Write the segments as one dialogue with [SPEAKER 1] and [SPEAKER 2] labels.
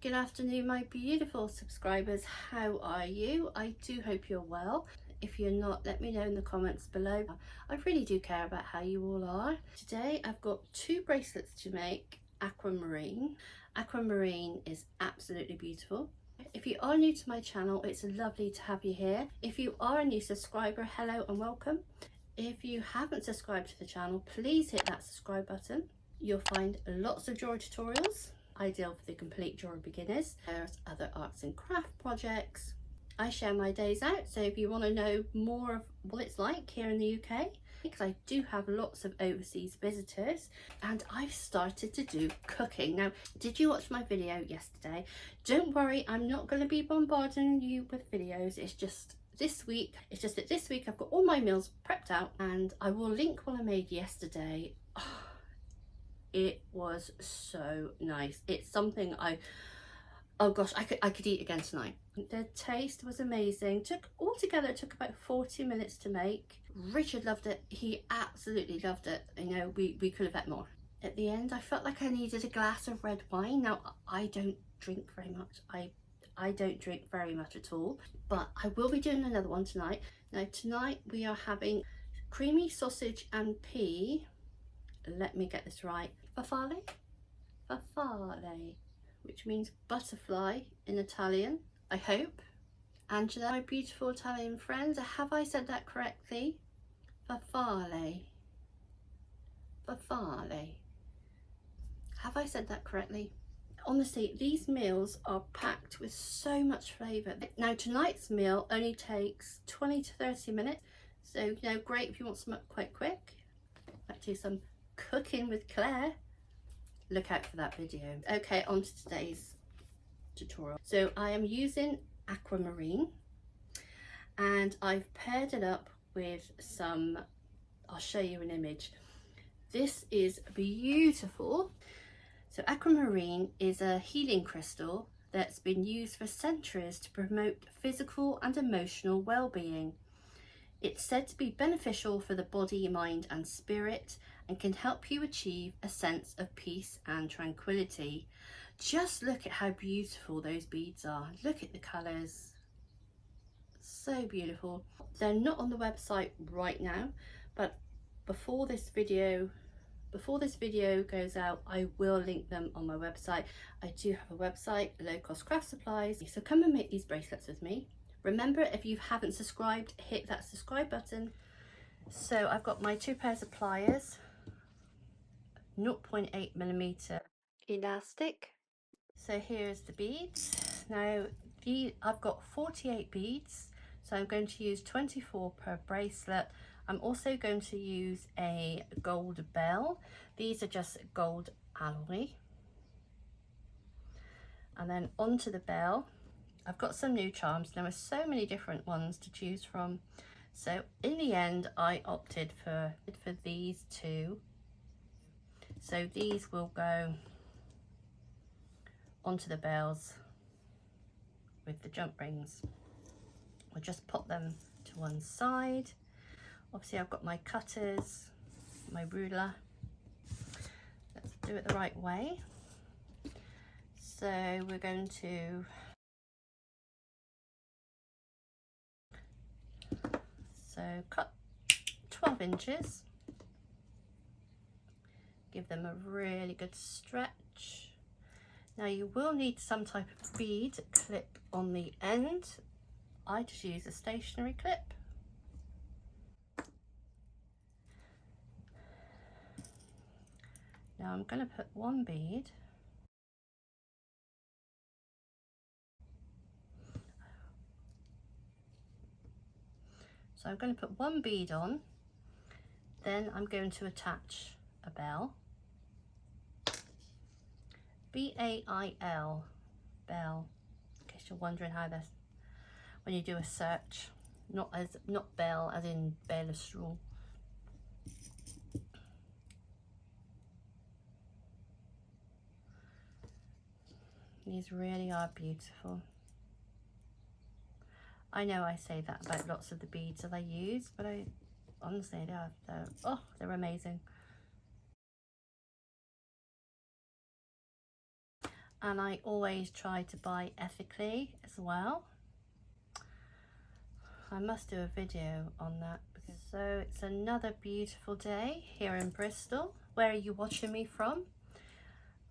[SPEAKER 1] Good afternoon, my beautiful subscribers. How are you? I do hope you're well. If you're not, let me know in the comments below. I really do care about how you all are. Today I've got two bracelets to make, aquamarine. Aquamarine is absolutely beautiful. If you are new to my channel, it's lovely to have you here. If you are a new subscriber, hello and welcome. If you haven't subscribed to the channel, please hit that subscribe button. You'll find lots of jewelry tutorials, ideal for the complete jewelry beginners. There's other arts and craft projects. I share my days out, so if you want to know more of what it's like here in the UK, because I do have lots of overseas visitors, and I've started to do cooking. Now, did you watch my video yesterday? Don't worry, I'm not going to be bombarding you with videos. It's just that this week I've got all my meals prepped out, and I will link what I made yesterday. It was so nice. It's something oh gosh, I could eat again tonight. The taste was amazing. It took about 40 minutes to make. Richard loved it. He absolutely loved it. You know, we could have had more. At the end, I felt like I needed a glass of red wine. Now, I don't drink very much. I don't drink very much at all, but I will be doing another one tonight. Now, tonight we are having creamy sausage and pea. Let me get this right. Farfalle, which means butterfly in Italian, I hope. Angela, my beautiful Italian friends, have I said that correctly? Farfalle. Have I said that correctly? Honestly, these meals are packed with so much flavour. Now, tonight's meal only takes 20 to 30 minutes, so you know, great if you want some quite quick. Let's do some cooking with Claire. Look out for that video. Okay, on to today's tutorial. So I am using aquamarine, and I've paired it up with some, I'll show you an image. This is beautiful. So aquamarine is a healing crystal that's been used for centuries to promote physical and emotional well-being. It's said to be beneficial for the body, mind and spirit, and can help you achieve a sense of peace and tranquility. Just look at how beautiful those beads are. Look at the colours. So beautiful. They're not on the website right now, but before this video goes out, I will link them on my website. I do have a website, Low Cost Craft Supplies. So come and make these bracelets with me. Remember, if you haven't subscribed, hit that subscribe button. So I've got my two pairs of pliers, 0.8mm elastic. So here's the beads. Now I've got 48 beads, so I'm going to use 24 per bracelet. I'm also going to use a gold bell. These are just gold alloy. And then onto the bell, I've got some new charms. There are so many different ones to choose from. So in the end, I opted for these two. So these will go onto the bells with the jump rings. I'll just pop them to one side. Obviously I've got my cutters, my ruler. Let's do it the right way. So we're going to cut 12 inches. Give them a really good stretch. Now you will need some type of bead clip on the end. I just use a stationary clip. Now I'm going to put one bead. So I'm going to put one bead on, then I'm going to attach a bell. B-A-I-L, bell, in case you're wondering how this, when you do a search, not bell as in bale of straw. These really are beautiful. I know I say that about lots of the beads that I use, but honestly, they're amazing. and I always try to buy ethically as well. I must do a video on that. So it's another beautiful day here in Bristol. Where are you watching me from?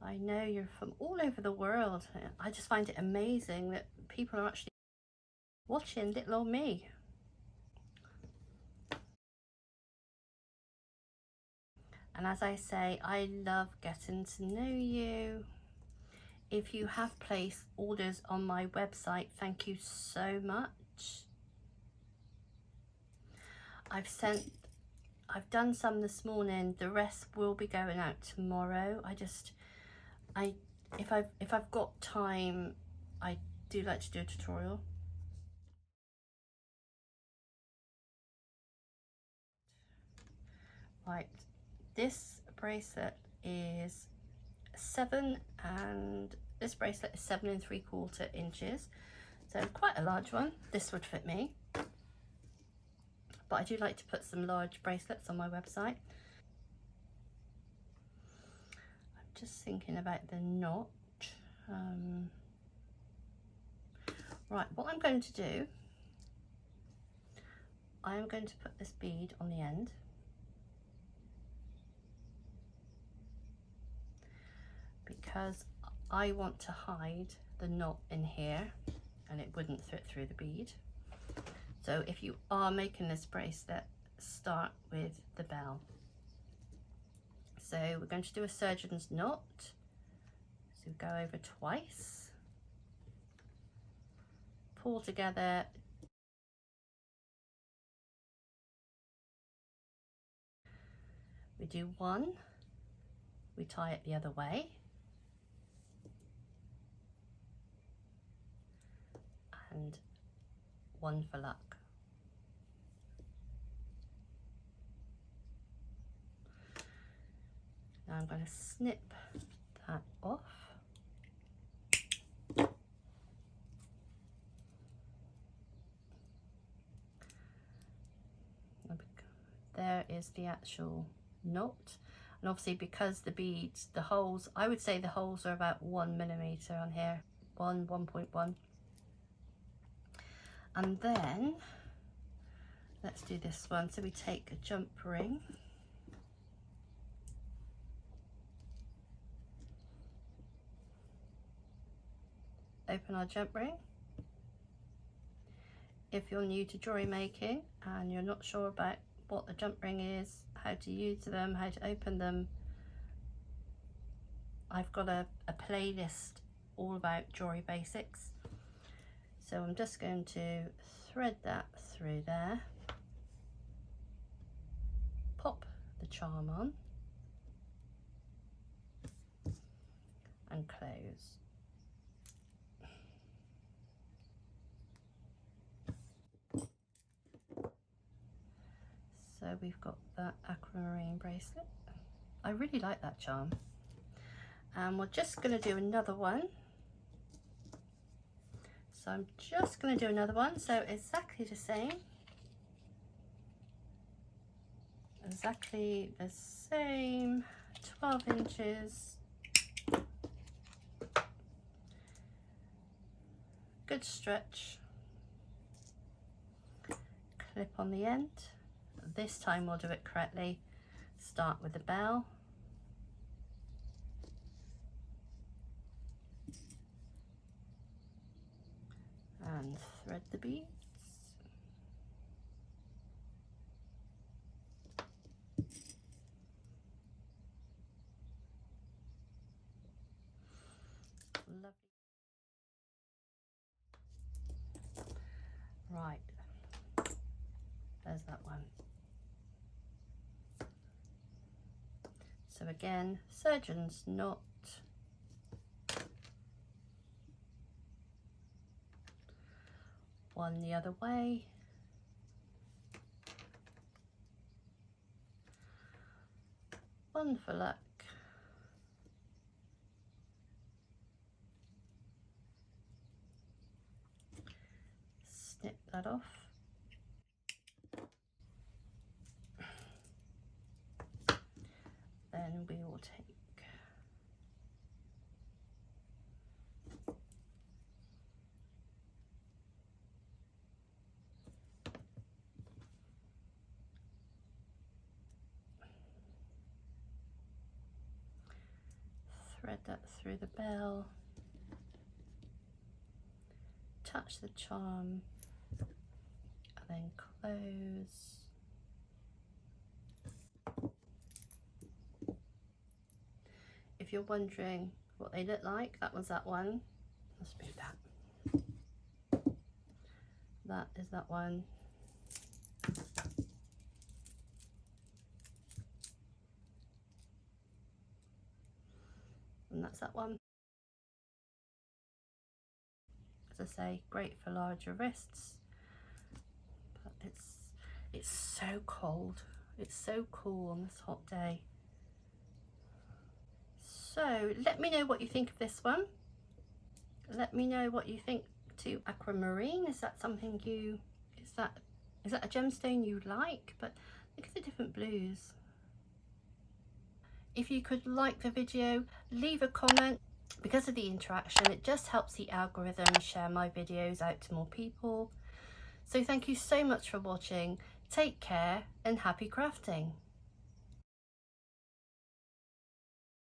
[SPEAKER 1] I know you're from all over the world. I just find it amazing that people are actually watching little old me. And as I say, I love getting to know you. If you have placed orders on my website, thank you so much. I've done some this morning. The rest will be going out tomorrow. If I've got time, I do like to do a tutorial. Right, this bracelet is 7 and this bracelet is 7 3/4 inches, so quite a large one. This would fit me, but I do like to put some large bracelets on my website. I'm just thinking about the knot. Right, what I'm going to do, I am going to put this bead on the end. Because I want to hide the knot in here and it wouldn't fit through the bead. So if you are making this bracelet, start with the bell. So we're going to do a surgeon's knot. So go over twice, pull together, we do one, we tie it the other way, and one for luck. Now I'm going to snip that off. There is the actual knot, and obviously because the beads, the holes, I would say the holes are about 1 millimeter on here, 1.1. And then let's do this one. So we take a jump ring, open our jump ring. If you're new to jewellery making and you're not sure about what a jump ring is, how to use them, how to open them, I've got a playlist all about jewellery basics. So I'm just going to thread that through there, pop the charm on and close. So we've got that aquamarine bracelet. I really like that charm. And we're just going to do another one. So I'm just going to do another one. So exactly the same. Exactly the same. 12 inches. Good stretch. Clip on the end. This time we'll do it correctly. Start with the bell. And thread the beads. Lovely. Right, there's that one. So again, surgeon's knot, one the other way, one for luck, snip that off, then we will take thread that through the bell, touch the charm, and then close. If you're wondering what they look like, that was that one. Let's move that. That is that one. And that's that one. As I say, great for larger wrists, but it's so cold. It's so cool on this hot day. So let me know what you think of this one. Let me know what you think to Aquamarine. Is that something you, is that a gemstone you like? But look at the different blues. If you could like the video, leave a comment. Because of the interaction, it just helps the algorithm share my videos out to more people. So thank you so much for watching. Take care and happy crafting.